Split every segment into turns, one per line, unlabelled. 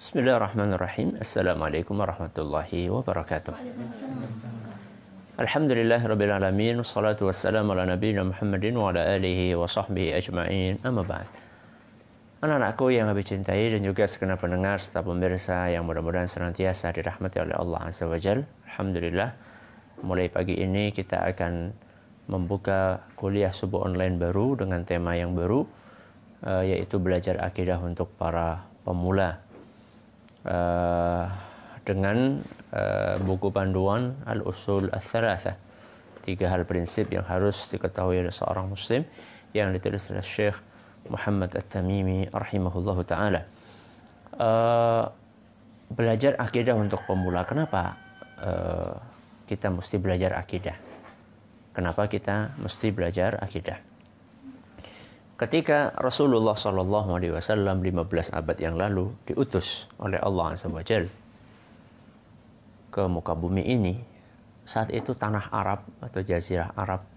Bismillahirrahmanirrahim. Assalamualaikum warahmatullahi wabarakatuh. Alhamdulillahirabbil alamin, wassalatu wassalamu ala nabiyina Muhammadin wa ala alihi wa sahbihi ajma'in. Amma ba'd. Anak-anakku yang kami cintai dan juga segenap pendengar serta pemirsa yang mudah-mudahan senantiasa dirahmati oleh Allah Azza wa Jalla. Alhamdulillah, mulai pagi ini kita akan membuka kuliah subuh online baru dengan tema yang baru, yaitu belajar akidah untuk para pemula. Dengan buku panduan Al-Usul Ats-Tsalatsah, 3 hal prinsip yang harus diketahui oleh seorang muslim, yang ditulis oleh Syekh Muhammad At-Tamimi rahimahullahu taala. Belajar akidah untuk pemula. Kenapa kita mesti belajar akidah? Kenapa kita mesti belajar akidah? Ketika Rasulullah SAW 15 abad yang lalu diutus oleh Allah Azza wa Jalla ke muka bumi ini, saat itu tanah Arab atau Jazirah Arab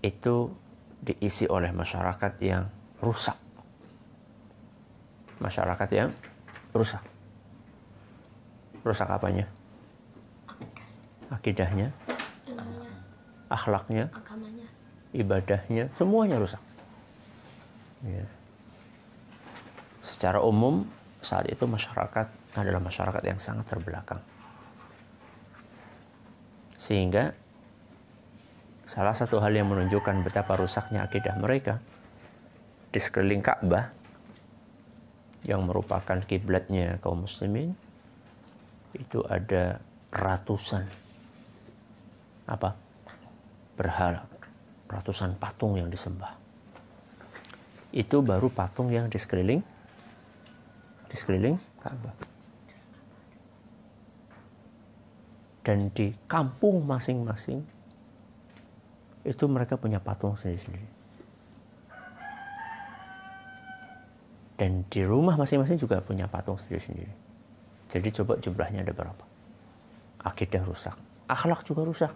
itu diisi oleh masyarakat yang rusak. Masyarakat yang rusak. Rusak apanya? Akidahnya, akhlaknya, ibadahnya, semuanya rusak. Ya. Secara umum saat itu masyarakat adalah masyarakat yang sangat terbelakang, sehingga salah satu hal yang menunjukkan betapa rusaknya akidah mereka, di sekeliling Ka'bah yang merupakan kiblatnya kaum muslimin itu ada ratusan berhala, ratusan patung yang disembah. Itu baru patung yang di sekeliling Ka'bah. Dan di kampung masing-masing itu mereka punya patung sendiri-sendiri. Dan di rumah masing-masing juga punya patung sendiri-sendiri. Jadi coba jumlahnya ada berapa? Akidah rusak, akhlak juga rusak.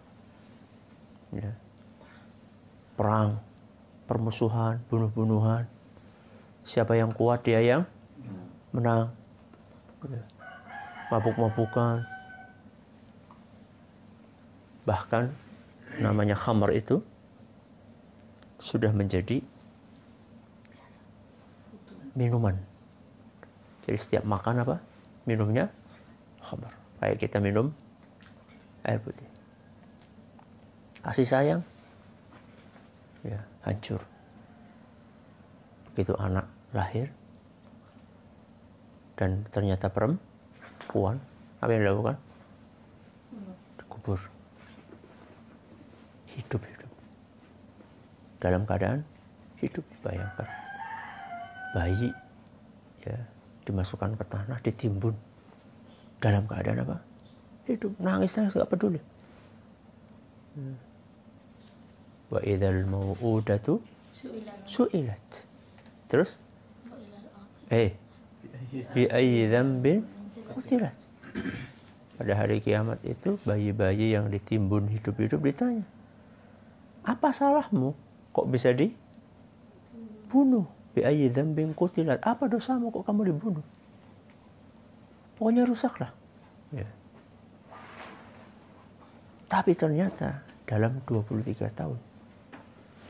Ya. Perang, permusuhan, bunuh-bunuhan. Siapa yang kuat dia yang menang. Mabuk-mabukan. Bahkan namanya khamar itu sudah menjadi minuman. Jadi setiap makan minumnya khamar. Kayak kita minum air putih. Kasih sayang, ya hancur. Begitu anak lahir dan ternyata perempuan, apa yang dilakukan? Dikubur. Hidup dalam keadaan hidup. Bayangkan bayi ya dimasukkan ke tanah, ditimbun dalam keadaan hidup, nangis gak peduli. Wa idzal mau'udatu su'ilat. Terus bi ayyi dzambin qutilat. Pada hari kiamat itu bayi-bayi yang ditimbun hidup-hidup ditanya, apa salahmu kok bisa dibunuh? Bi ayyi dzambin qutilat. Apa dosamu kok kamu dibunuh? Pokoknya rusaklah. Ya. Tapi ternyata dalam 23 tahun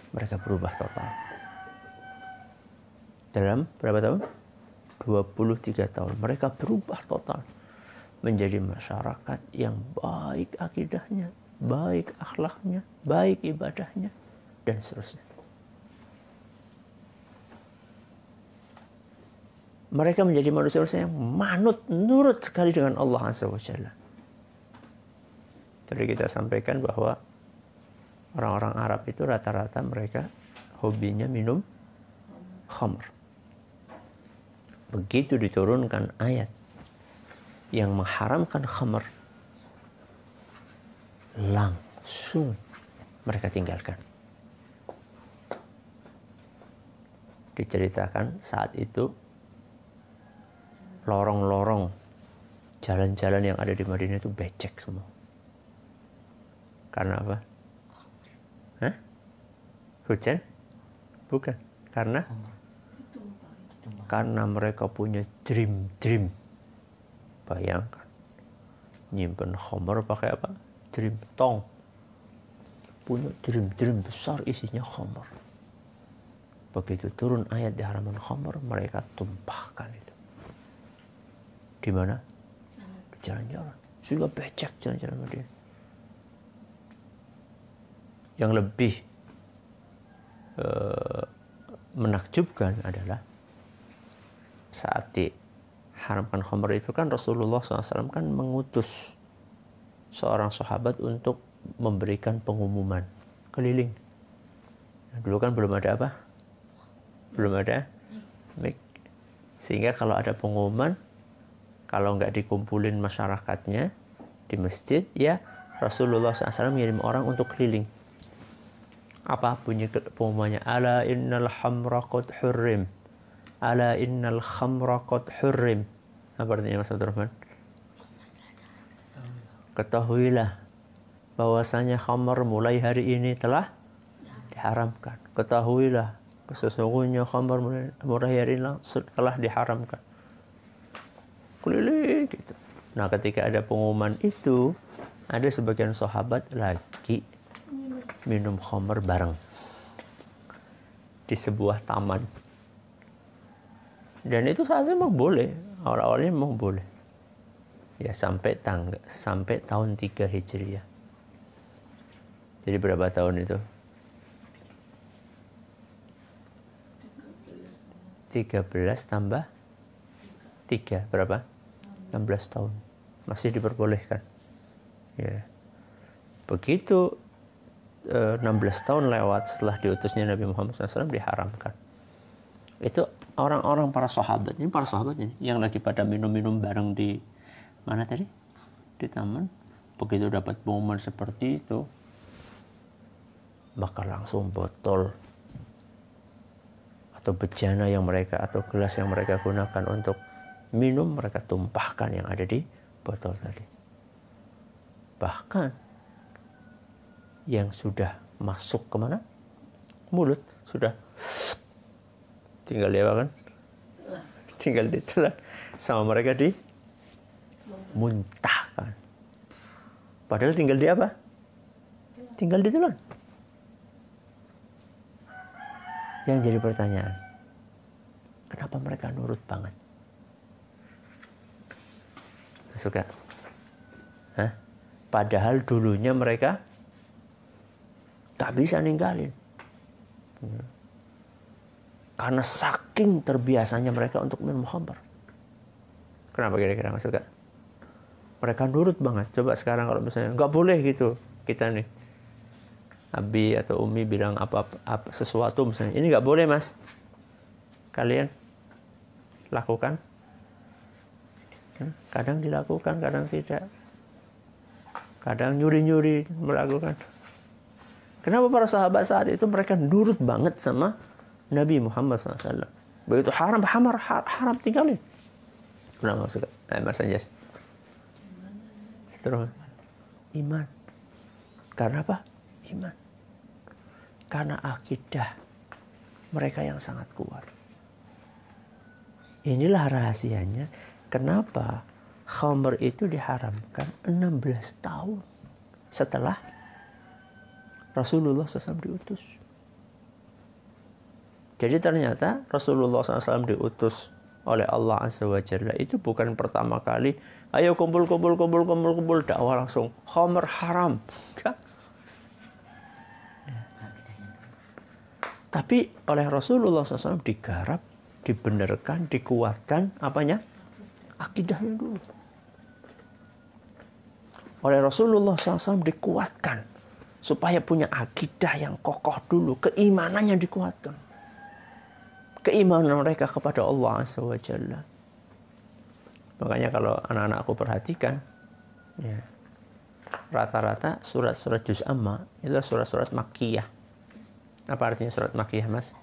mereka berubah total. Dalam berapa tahun? 23 tahun. Mereka berubah total menjadi masyarakat yang baik akidahnya, baik akhlaknya, baik ibadahnya, dan seterusnya. Mereka menjadi manusia-manusia yang manut, nurut sekali dengan Allah Azza wa Jalla. Tadi kita sampaikan bahwa orang-orang Arab itu rata-rata mereka hobinya minum khamr. Begitu diturunkan ayat yang mengharamkan khamr, langsung mereka tinggalkan. Diceritakan saat itu lorong-lorong jalan-jalan yang ada di Madinah itu becek semua. Karena apa? Hujan? Bukan. Karena karena mereka punya dream. Bayangkan, nyimpen khamar pakai apa? Dream, tong. Punya dream besar isinya khamar. Begitu turun ayat diharamkan khamar, mereka tumpahkan itu. Di mana? Di jalan-jalan. Sehingga becek jalan-jalan Madinah. Yang lebih menakjubkan adalah saat diharamkan khamar itu kan Rasulullah SAW kan mengutus seorang sahabat untuk memberikan pengumuman keliling. Nah, dulu kan belum ada apa? Belum ada mic. Sehingga kalau ada pengumuman, kalau nggak dikumpulin masyarakatnya di masjid, ya Rasulullah SAW ngirim orang untuk keliling. Apa bunyi pengumumannya? Ala innal khamra qad hurrim. Ala innal khamra qad hurrim. Apa artinya Mas Abdurrahman? Ketahuilah bahwasanya khamar mulai hari ini telah diharamkan. Ketahuilah sesungguhnya khamar mulai hari ini telah diharamkan. Keliling gitu. Nah, ketika ada pengumuman itu, ada sebagian sahabat lagi minum khamar bareng di sebuah taman. Dan itu saat itu memang boleh, awal-awalnya memang boleh. Ya sampai tahun 3 Hijriah. Jadi berapa tahun itu? 13 tambah 3 berapa? 16 tahun. Masih diperbolehkan. Ya. Begitu 16 tahun lewat setelah diutusnya Nabi Muhammad SAW diharamkan. Itu orang-orang para sahabat ini yang lagi pada minum-minum bareng di mana tadi? Di taman. Begitu dapat pengumuman seperti itu, maka langsung botol atau bejana yang mereka atau gelas yang mereka gunakan untuk minum, mereka tumpahkan yang ada di botol tadi. Bahkan yang sudah masuk kemana? Mulut sudah tinggal dia kan? Tinggal ditelan sama mereka dimuntahkan. Padahal tinggal di apa? Tinggal ditelan. Yang jadi pertanyaan, kenapa mereka nurut banget? Suka? Hah? Padahal dulunya mereka tak bisa ninggalin. Karena saking terbiasanya mereka untuk minum khamar. Kenapa kira-kira nggak suka? Mereka nurut banget. Coba sekarang kalau misalnya nggak boleh gitu, kita nih Abi atau Umi bilang apa sesuatu misalnya, ini nggak boleh mas, kalian lakukan? Kadang dilakukan, kadang tidak. Kadang nyuri-nyuri melakukan. Kenapa para sahabat saat itu mereka nurut banget sama Nabi Muhammad SAW? Begitu haram tinggalin. Kenapa suka? Mas Anjas. Terus iman. Karena apa? Iman. Karena akidah mereka yang sangat kuat. Inilah rahasianya kenapa khamr itu diharamkan 16 tahun setelah Rasulullah SAW diutus. Jadi ternyata Rasulullah SAW diutus oleh Allah Azza wa Jalla itu bukan pertama kali, ayo kumpul dakwah langsung khamr haram. Tapi oleh Rasulullah SAW digarap, dibenarkan, dikuatkan apanya? Akidahnya dulu. Oleh Rasulullah SAW dikuatkan supaya punya akidah yang kokoh dulu, keimanannya dikuatkan. Keimanan mereka kepada Allah Azza wa Jalla. Makanya kalau anak-anakku perhatikan, ya, rata-rata surat-surat juz amma itu surat-surat makkiyah. Apa artinya surat makkiyah, Mas?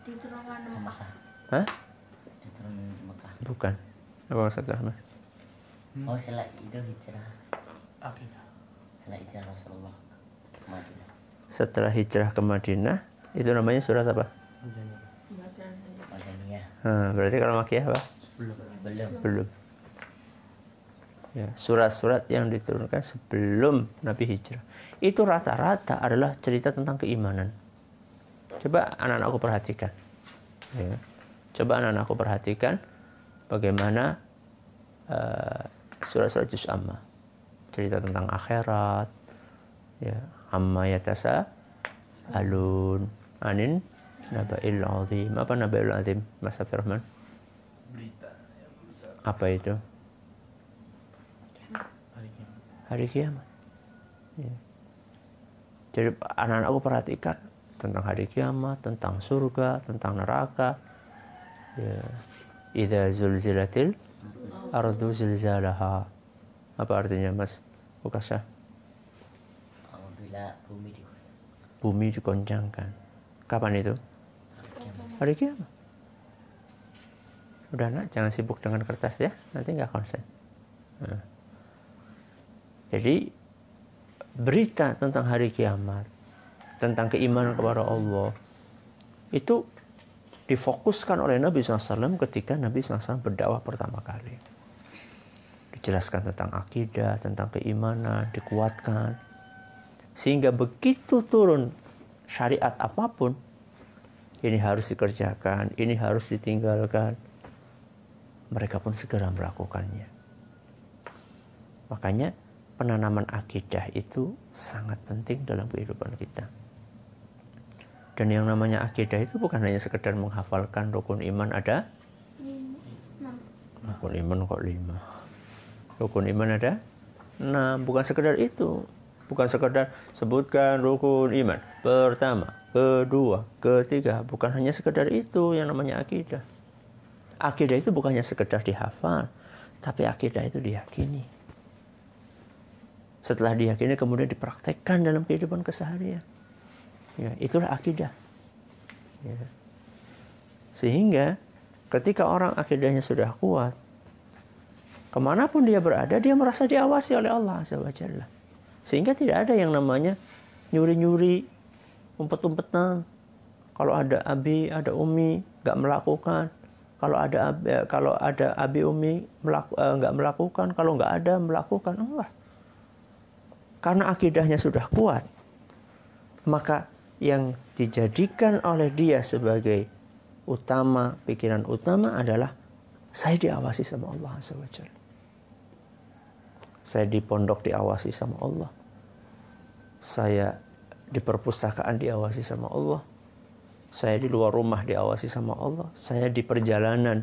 Diturunkan Mekah.
Hah?
Diturunkan Mekah.
Bukan. Apa maksudnya, Mas?
Oh, setelah itu hijrah.
Akidah.
Setelah hijrah Rasulullah ke Madinah.
Setelah hijrah ke Madinah, itu namanya surat apa?
Madaniyah.
Berarti kalau Makkiyah apa? Sebelum. Ya, surat-surat yang diturunkan sebelum Nabi hijrah. Itu rata-rata adalah cerita tentang keimanan. Coba anak-anakku perhatikan. Ya. Coba anak-anakku perhatikan bagaimana surat-surat juz amma. Cerita tentang akhirat. Ya, amma yatasa alun anin naba'il azim. Apa naba'il azim, Mas Abdurrahman?
Berita yang besar.
Apa itu? Hari kiamat. Ya. Jadi anak-anakku perhatikan tentang hari kiamat, tentang surga, tentang neraka. Ya. Idza zulzilatil ardu zilzalaha. Apa artinya, Mas Bukasha?
Apabila
Bumi dikoncangkan. Kapan itu? Hari kiamat. Udah nak, jangan sibuk dengan kertas ya, nanti nggak konsen. Nah. Jadi berita tentang hari kiamat, tentang keimanan kepada Allah, itu difokuskan oleh Nabi SAW ketika Nabi SAW berdakwah pertama kali. Dijelaskan tentang akidah, tentang keimanan, dikuatkan. Sehingga begitu turun syariat apapun, ini harus dikerjakan, ini harus ditinggalkan, mereka pun segera melakukannya. Makanya penanaman akidah itu sangat penting dalam kehidupan kita. Dan yang namanya akidah itu bukan hanya sekedar menghafalkan rukun iman ada
6.
rukun iman kok 5. Rukun iman ada 6. Bukan sekedar itu. Bukan sekedar sebutkan rukun iman pertama, kedua, ketiga. Bukan hanya sekedar itu yang namanya akidah. Akidah itu bukan hanya sekedar dihafal, tapi akidah itu diyakini. Setelah diyakini kemudian dipraktekkan dalam kehidupan keseharian. Ya, itulah akidah. Ya. Sehingga ketika orang akidahnya sudah kuat, kemanapun dia berada, dia merasa diawasi oleh Allah Azza wa Jalla. Sehingga tidak ada yang namanya nyuri-nyuri, umpet-umpetan. Kalau ada abi, ada umi, nggak melakukan. Kalau ada abi, umi, nggak melakukan. Kalau nggak ada, melakukan. Enggak. Karena akidahnya sudah kuat, maka yang dijadikan oleh dia sebagai utama, pikiran utama adalah saya diawasi sama Allah Azza wa Jalla. Saya di pondok diawasi sama Allah. Saya di perpustakaan diawasi sama Allah. Saya di luar rumah diawasi sama Allah. Saya di perjalanan,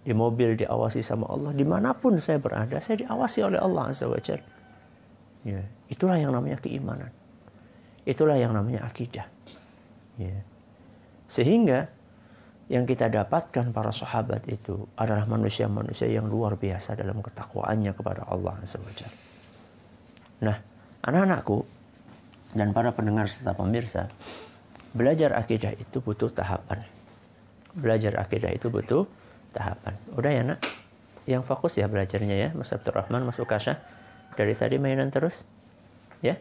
di mobil diawasi sama Allah. Dimanapun saya berada, saya diawasi oleh Allah Azza wa Jalla. Ya, itulah yang namanya keimanan. Itulah yang namanya akidah. Ya. Sehingga yang kita dapatkan para sahabat itu adalah manusia-manusia yang luar biasa dalam ketakwaannya kepada Allah Azza wa Jalla. Nah, anak-anakku dan para pendengar serta pemirsa, belajar akidah itu butuh tahapan. Belajar akidah itu butuh tahapan. Udah ya nak? Yang fokus ya belajarnya ya, Mas Abdurrahman, Mas Ukasha. Dari tadi mainan terus, ya.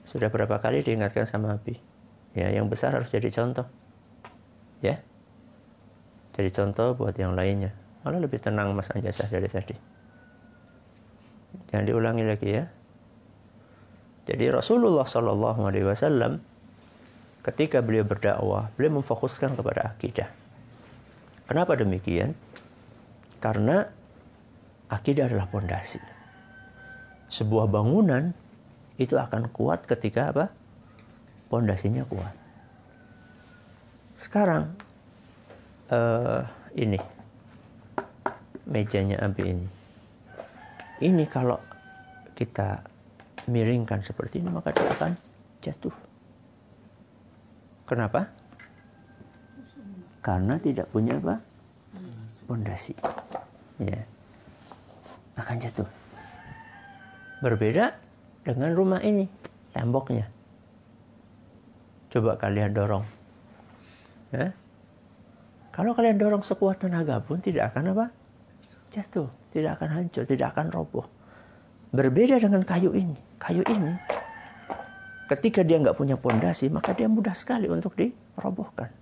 Sudah berapa kali diingatkan sama Abi? Ya, yang besar harus jadi contoh, ya. Jadi contoh buat yang lainnya. Malah lebih tenang Mas Anjasah dari tadi. Jangan diulangi lagi ya. Jadi Rasulullah SAW ketika beliau berdakwah, beliau memfokuskan kepada akidah. Kenapa demikian? Karena akidah adalah pondasi. Sebuah bangunan itu akan kuat ketika apa? Pondasinya kuat. Sekarang ini mejanya Abi ini. Ini kalau kita miringkan seperti ini maka dia akan jatuh. Kenapa? Karena tidak punya apa? Pondasi. Ya. Akan jatuh. Berbeda dengan rumah ini, temboknya. Coba kalian dorong. Ya. Kalau kalian dorong sekuat tenaga pun tidak akan apa? Jatuh, tidak akan hancur, tidak akan roboh. Berbeda dengan kayu ini. Kayu ini, ketika dia nggak punya pondasi, maka dia mudah sekali untuk dirobohkan.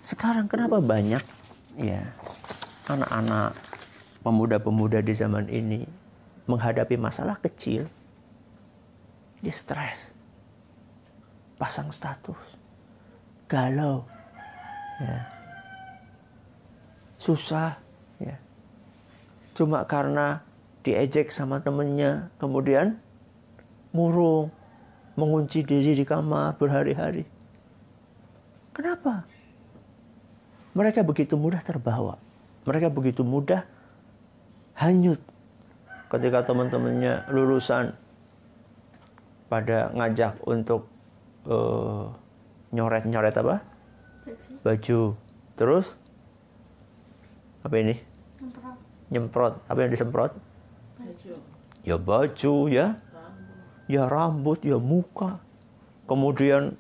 Sekarang kenapa banyak ya anak-anak, pemuda-pemuda di zaman ini menghadapi masalah kecil, dia stres, pasang status, galau, ya, susah, ya, cuma karena diejek sama temennya, kemudian murung, mengunci diri di kamar berhari-hari. Kenapa? Mereka begitu mudah terbawa. Mereka begitu mudah hanyut. Ketika teman-temannya lulusan pada ngajak untuk nyoret-nyoret apa? Baju. Terus apa ini? Nyemprot. Apa yang disemprot?
Baju.
Ya baju, ya. Ya rambut, ya muka. Kemudian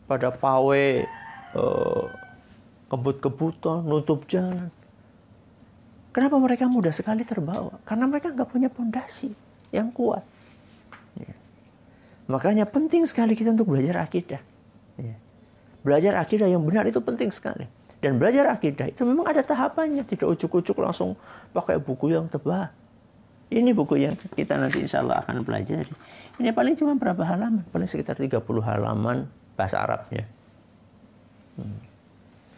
pada pawe kebut-kebutan, nutup jalan. Kenapa mereka mudah sekali terbawa? Karena mereka nggak punya pondasi yang kuat. Ya. Makanya penting sekali kita untuk belajar akidah. Ya. Belajar akidah yang benar itu penting sekali. Dan belajar akidah itu memang ada tahapannya. Tidak ujuk-ujuk langsung pakai buku yang tebal. Ini buku yang kita nanti insya Allah akan pelajari. Ini paling cuma berapa halaman? Paling sekitar 30 halaman bahasa Arabnya.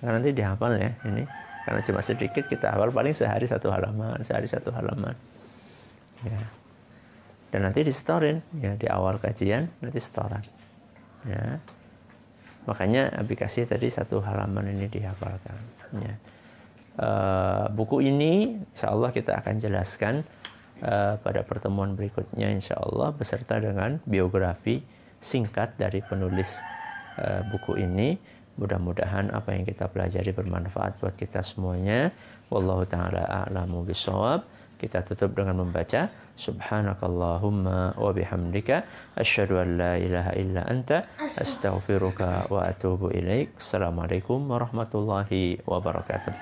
Karena nanti dihafal ya ini. Karena cuma sedikit kita hafal paling sehari satu halaman. Ya. Dan nanti disetorin ya di awal kajian nanti setoran. Ya. Makanya Abi kasih tadi 1 halaman ini dihafalkan. Ya. Buku ini insya Allah kita akan jelaskan pada pertemuan berikutnya insya Allah beserta dengan biografi singkat dari penulis buku ini. Mudah-mudahan apa yang kita pelajari bermanfaat buat kita semuanya. Wallahu ta'ala a'lamu bishawab. Kita tutup dengan membaca Subhanakallahumma wa bihamdika asyhadu an la ilaha illa anta astaghfiruka wa atubu ilaik. Assalamualaikum warahmatullahi wabarakatuh.